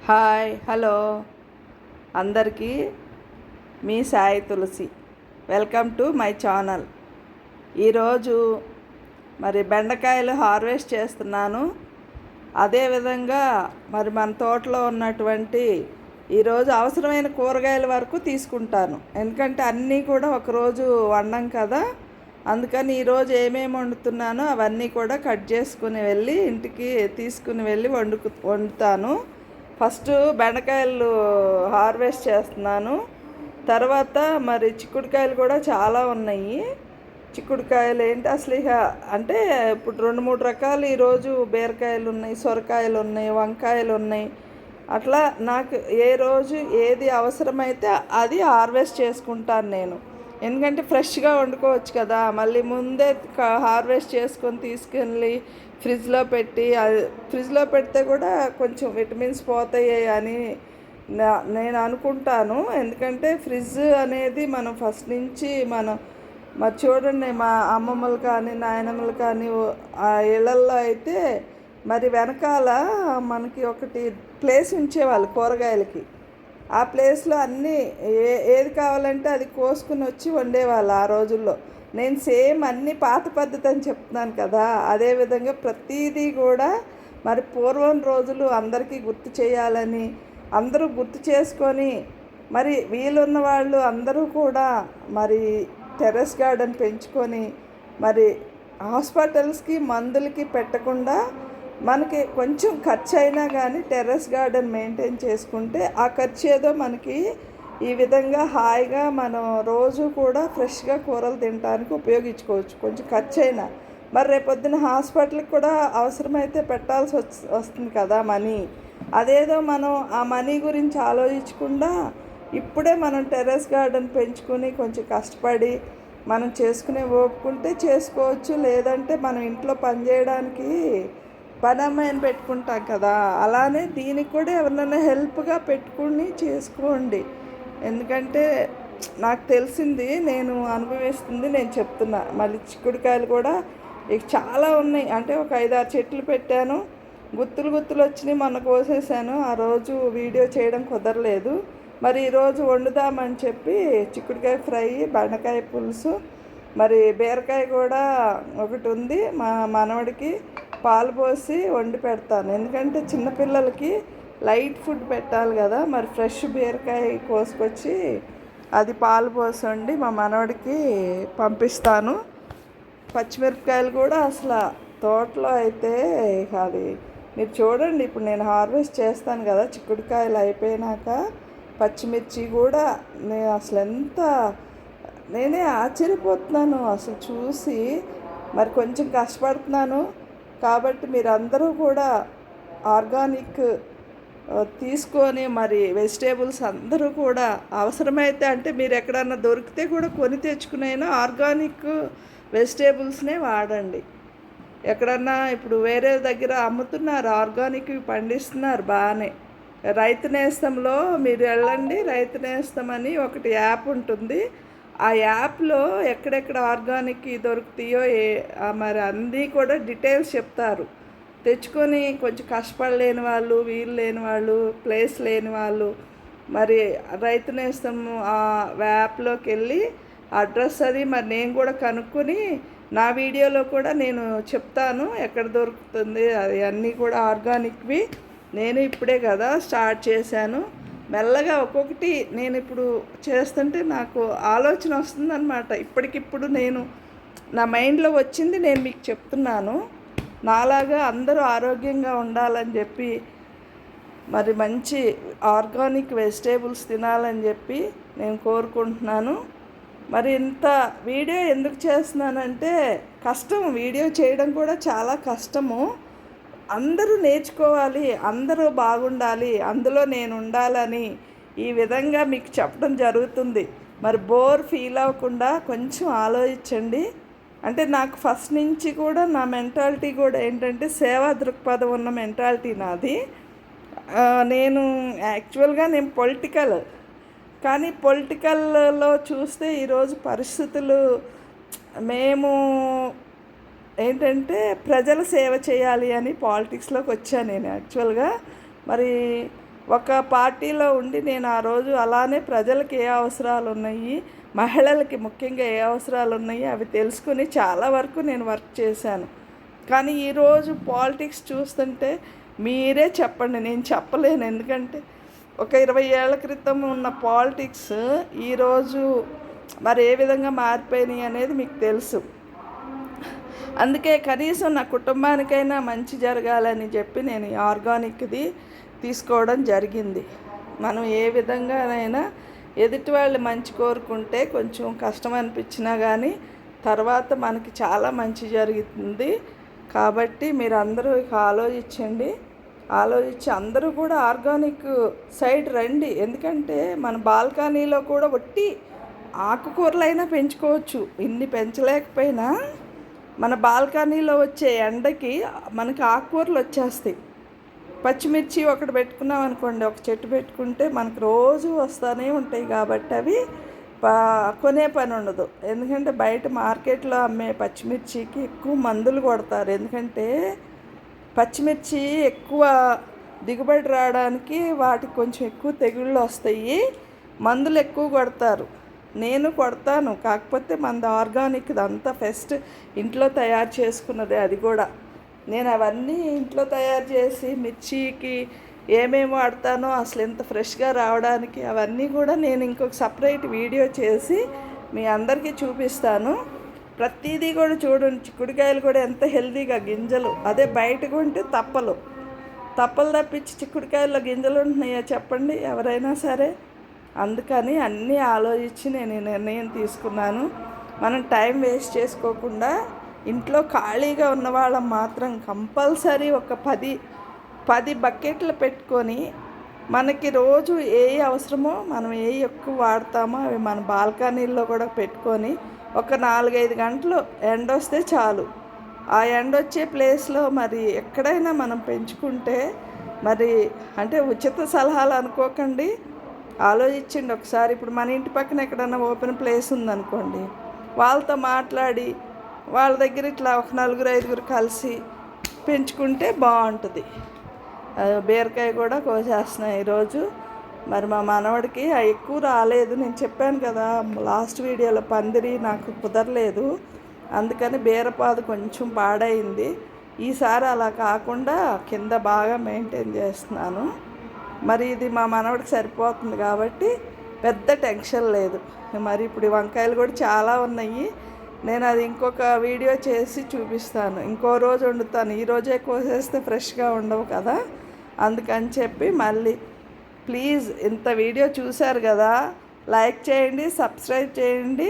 Hi hello అందరికీ మీ Sai Tulasi. Welcome to my channel. ఈరోజు మరి బెండకాయలు హార్వెస్ట్ చేస్తున్నాను. అదేవిధంగా మరి మన తోటలో ఉన్నటువంటి ఈరోజు అవసరమైన కూరగాయల వరకు తీసుకుంటాను. ఎందుకంటే అన్నీ కూడా ఒకరోజు వండం కదా, అందుకని ఈరోజు ఏమేమి వండుతున్నానో అవన్నీ కూడా కట్ చేసుకుని వెళ్ళి ఇంటికి తీసుకుని వెళ్ళి వండుతాను. ఫస్ట్ బెండకాయలు హార్వెస్ట్ చేస్తున్నాను. తర్వాత మరి చిక్కుడుకాయలు కూడా చాలా ఉన్నాయి. చిక్కుడుకాయలు ఏంటి అసలు ఇక అంటే ఇప్పుడు 2-3 రకాలు ఈరోజు బీరకాయలు ఉన్నాయి, సొరకాయలు ఉన్నాయి, వంకాయలు ఉన్నాయి. అట్లా నాకు ఏ రోజు ఏది అవసరమైతే అది హార్వెస్ట్ చేసుకుంటాను నేను. ఎందుకంటే ఫ్రెష్గా వండుకోవచ్చు కదా, మళ్ళీ ముందే హార్వెస్ట్ చేసుకొని తీసుకెళ్ళి ఫ్రిడ్జ్లో పెడితే కూడా కొంచెం విటమిన్స్ పోతాయి అని నేను అనుకుంటాను. ఎందుకంటే ఫ్రిడ్జ్ అనేది మనం ఫస్ట్ నుంచి మరి చూడండి, మా అమ్మమ్మలు కానీ నాయనమ్మలు కానీ ఆ ఇళ్ళల్లో అయితే మరి వెనకాల మనకి ఒకటి ప్లేస్ ఉంచేవాళ్ళు కూరగాయలకి. ఆ ప్లేస్లో అన్నీ ఏది కావాలంటే అది కోసుకుని వచ్చి వండేవాళ్ళు ఆ రోజుల్లో. నేను సేమ్ అన్నీ పాత పద్ధతి అని చెప్తున్నాను కదా, అదేవిధంగా ప్రతిదీ కూడా మరి పూర్వం రోజులు అందరికీ గుర్తు చేయాలని అందరూ గుర్తు చేసుకొని మరి వీలున్న వాళ్ళు అందరూ కూడా మరి టెర్రస్ గార్డెన్ పెంచుకొని మరి హాస్పిటల్స్కి మందులకి పెట్టకుండా మనకి కొంచెం ఖర్చు అయినా కానీ టెర్రస్ గార్డెన్ మెయింటైన్ చేసుకుంటే ఆ ఖర్చు ఏదో మనకి ఈ విధంగా హాయిగా మనం రోజు కూడా ఫ్రెష్గా కూరలు తినడానికి ఉపయోగించుకోవచ్చు. కొంచెం ఖర్చు అయినా మరి రేపొద్దున హాస్పిటల్కి కూడా అవసరమైతే పెట్టాల్సి వస్తుంది కదా మనీ. అదేదో మనం ఆ మనీ గురించి ఆలోచించకుండా ఇప్పుడే మనం టెర్రస్ గార్డెన్ పెంచుకొని కొంచెం కష్టపడి మనం చేసుకునే ఓపుకుంటే చేసుకోవచ్చు. లేదంటే మనం ఇంట్లో పని చేయడానికి పని అమ్మాయిని పెట్టుకుంటాం కదా, అలానే దీనికి కూడా ఎవరినైనా హెల్ప్గా పెట్టుకుని చేసుకోండి. ఎందుకంటే నాకు తెలిసింది, నేను అనుభవిస్తుంది నేను చెప్తున్నా. మళ్ళీ చిక్కుడుకాయలు కూడా ఇక చాలా ఉన్నాయి. అంటే ఒక 5-6 చెట్లు పెట్టాను, గుత్తులు వచ్చినాయి. మొన్న కోసేసాను. ఆ రోజు వీడియో చేయడం కుదరలేదు. మరి ఈరోజు వండుదామని చెప్పి చిక్కుడుకాయ ఫ్రై, బెండకాయ పులుసు, మరి బీరకాయ కూడా ఒకటి ఉంది. మా మనవడికి పాలు పోసి వండి పెడతాను. ఎందుకంటే చిన్నపిల్లలకి లైట్ ఫుడ్ పెట్టాలి కదా. మరి ఫ్రెష్ బీరకాయ కోసుకొచ్చి అది పాలు పోసి వండి మా మనవడికి పంపిస్తాను. పచ్చిమిరపకాయలు కూడా అసలు తోటలో అయితే అది మీరు చూడండి. ఇప్పుడు నేను హార్వెస్ట్ చేస్తాను కదా, చిక్కుడుకాయలు అయిపోయినాక పచ్చిమిర్చి కూడా నేను అసలు నేనే ఆశ్చర్యపోతున్నాను అసలు చూసి. మరి కొంచెం కష్టపడుతున్నాను కాబట్టి మీరందరూ కూడా ఆర్గానిక్ తీసుకొని మరి వెజిటేబుల్స్ అందరూ కూడా అవసరమైతే అంటే మీరు ఎక్కడన్నా దొరికితే కూడా కొని తెచ్చుకునైనా ఆర్గానిక్ వెజిటేబుల్స్నే వాడండి. ఎక్కడన్నా ఇప్పుడు వేరే దగ్గర అమ్ముతున్నారు, ఆర్గానిక్ పండిస్తున్నారు బాగానే. రైతు నేస్తంలో మీరు వెళ్ళండి. రైతు నేస్తం అని ఒకటి యాప్ ఉంటుంది. ఆ యాప్లో ఎక్కడెక్కడ ఆర్గానిక్ దొరుకుతాయో మరి అన్నీ కూడా డీటెయిల్స్ చెప్తారు. తెచ్చుకొని కొంచెం కష్టపడలేని వాళ్ళు, వీలు లేని వాళ్ళు, ప్లేస్ లేని వాళ్ళు మరి రైతు నేస్తం ఆ యాప్లోకి వెళ్ళి అడ్రస్ అది మరి నేను కూడా కనుక్కొని నా వీడియోలో కూడా నేను చెప్తాను ఎక్కడ దొరుకుతుంది. అది అన్నీ కూడా ఆర్గానిక్వి. నేను ఇప్పుడే కదా స్టార్ట్ చేశాను. మెల్లగా ఒక్కొక్కటి నేను ఇప్పుడు చేస్తుంటే నాకు ఆలోచన వస్తుందన్నమాట. ఇప్పటికిప్పుడు నేను నా మైండ్లో వచ్చింది నేను మీకు చెప్తున్నాను. నాలాగా అందరూ ఆరోగ్యంగా ఉండాలని చెప్పి మరి మంచి ఆర్గానిక్ వెజిటేబుల్స్ తినాలని చెప్పి నేను కోరుకుంటున్నాను. మరి ఇంత వీడియో ఎందుకు చేస్తున్నానంటే కష్టం, వీడియో చేయడం కూడా చాలా కష్టము. అందరూ నేర్చుకోవాలి, అందరూ బాగుండాలి, అందులో నేను ఉండాలని ఈ విధంగా మీకు చెప్పడం జరుగుతుంది. మరి బోర్ ఫీల్ అవ్వకుండా కొంచెం ఆలోచించండి. అంటే నాకు ఫస్ట్ నుంచి కూడా నా మెంటాలిటీ కూడా ఏంటంటే సేవా దృక్పథం ఉన్న మెంటాలిటీ నాది. నేను యాక్చువల్గా నేను పొలిటికల్, కానీ పొలిటికల్లో చూస్తే ఈరోజు పరిస్థితులు మేము ఏంటంటే ప్రజల సేవ చేయాలి అని పాలిటిక్స్లోకి వచ్చాను నేను యాక్చువల్గా. మరి ఒక పార్టీలో ఉండి నేను ఆ రోజు అలానే ప్రజలకు ఏ అవసరాలు ఉన్నాయి, మహిళలకి ముఖ్యంగా ఏ అవసరాలు ఉన్నాయి అవి తెలుసుకుని చాలా వరకు నేను వర్క్ చేశాను. కానీ ఈరోజు పాలిటిక్స్ చూస్తుంటే మీరే చెప్పండి, నేను చెప్పలేను. ఎందుకంటే ఒక 20 ఏళ్ల క్రితం ఉన్న పాలిటిక్స్ ఈరోజు మరి ఏ విధంగా మారిపోయినాయి అనేది మీకు తెలుసు. అందుకే కనీసం నా కుటుంబానికైనా మంచి జరగాలని చెప్పి నేను ఈ ఆర్గానిక్ది తీసుకోవడం జరిగింది. మనం ఏ విధంగానైనా ఎదుటి వాళ్ళు మంచి కోరుకుంటే కొంచెం కష్టం అనిపించినా కానీ తర్వాత మనకి చాలా మంచి జరుగుతుంది. కాబట్టి మీరు అందరూ ఇక ఆలోచించి అందరూ కూడా ఆర్గానిక్ సైడ్ రండి. ఎందుకంటే మన బాల్కనీలో కూడా ఒట్టి ఆకుకూరలైనా పెంచుకోవచ్చు. ఇన్ని పెంచలేకపోయినా మన బాల్కనీలో వచ్చే ఎండకి మనకి ఆకుకూరలు వచ్చేస్తాయి. పచ్చిమిర్చి ఒకటి పెట్టుకున్నాం అనుకోండి, ఒక చెట్టు పెట్టుకుంటే మనకు రోజు వస్తూనే ఉంటాయి. కాబట్టి అవి కొనే పని ఉండదు. ఎందుకంటే బయట మార్కెట్లో అమ్మే పచ్చిమిర్చికి ఎక్కువ మందులు కొడతారు. ఎందుకంటే పచ్చిమిర్చి ఎక్కువ దిగుబడి రావడానికి వాటికి కొంచెం ఎక్కువ తెగుళ్ళు వస్తాయి, మందులు ఎక్కువ కొడతారు. నేను కొడతాను, కాకపోతే మనది ఆర్గానిక్, అంతా ఫస్ట్ ఇంట్లో తయారు చేసుకున్నదే. అది కూడా నేను అవన్నీ ఇంట్లో తయారు చేసి మిర్చికి ఏమేమి వాడతానో అసలు ఎంత ఫ్రెష్గా రావడానికి అవన్నీ కూడా నేను ఇంకొక సపరేట్ వీడియో చేసి మీ అందరికీ చూపిస్తాను. ప్రతిదీ కూడా చూడండి. చిక్కుడుకాయలు కూడా ఎంత హెల్తీగా గింజలు, అదే బయట కొంటే తప్పలు తప్పించి చిక్కుడుకాయల్లో గింజలు ఉంటున్నాయో చెప్పండి ఎవరైనా సరే. అందుకని అన్నీ ఆలోచించి నేను ఈ నిర్ణయం తీసుకున్నాను. మనం టైం వేస్ట్ చేసుకోకుండా ఇంట్లో ఖాళీగా ఉన్న వాళ్ళం మాత్రం కంపల్సరీ ఒక 10 బకెట్లు పెట్టుకొని మనకి రోజు ఏ అవసరమో మనం ఏ ఎక్కువ వాడతామో అవి మన బాల్కనీల్లో కూడా పెట్టుకొని ఒక 4-5 గంటలు ఎండ వస్తే చాలు. ఆ ఎండ వచ్చే ప్లేస్లో మరి ఎక్కడైనా మనం పెంచుకుంటే మరి అంటే ఉచిత సలహాలు అనుకోకండి, ఆలోచించండి ఒకసారి. ఇప్పుడు మన ఇంటి పక్కన ఎక్కడైనా ఓపెన్ ప్లేస్ ఉందనుకోండి, వాళ్ళతో మాట్లాడి వాళ్ళ దగ్గర ఇట్లా ఒక 4-5 కలిసి పెంచుకుంటే బాగుంటుంది. బీరకాయ కూడా కోసేస్తున్నాయి ఈరోజు. మరి మా మనవడికి ఎక్కువ రాలేదు, నేను చెప్పాను కదా లాస్ట్ వీడియోలో, పందిరి నాకు కుదరలేదు, అందుకని బీరపాదు కొంచెం పాడైంది. ఈసారి అలా కాకుండా కింద బాగా మెయింటైన్ చేస్తున్నాను. మరి ఇది మా మనవడికి సరిపోతుంది కాబట్టి పెద్ద టెన్షన్ లేదు. మరి ఇప్పుడు వంకాయలు కూడా చాలా ఉన్నాయి, నేను అది ఇంకొక వీడియో చేసి చూపిస్తాను. ఇంకో రోజు వండుతాను, ఈరోజే కోసేస్తే ఫ్రెష్గా ఉండవు కదా, అందుకని చెప్పి. మళ్ళీ ప్లీజ్ ఇంత వీడియో చూశారు కదా, లైక్ చేయండి, సబ్స్క్రైబ్ చేయండి.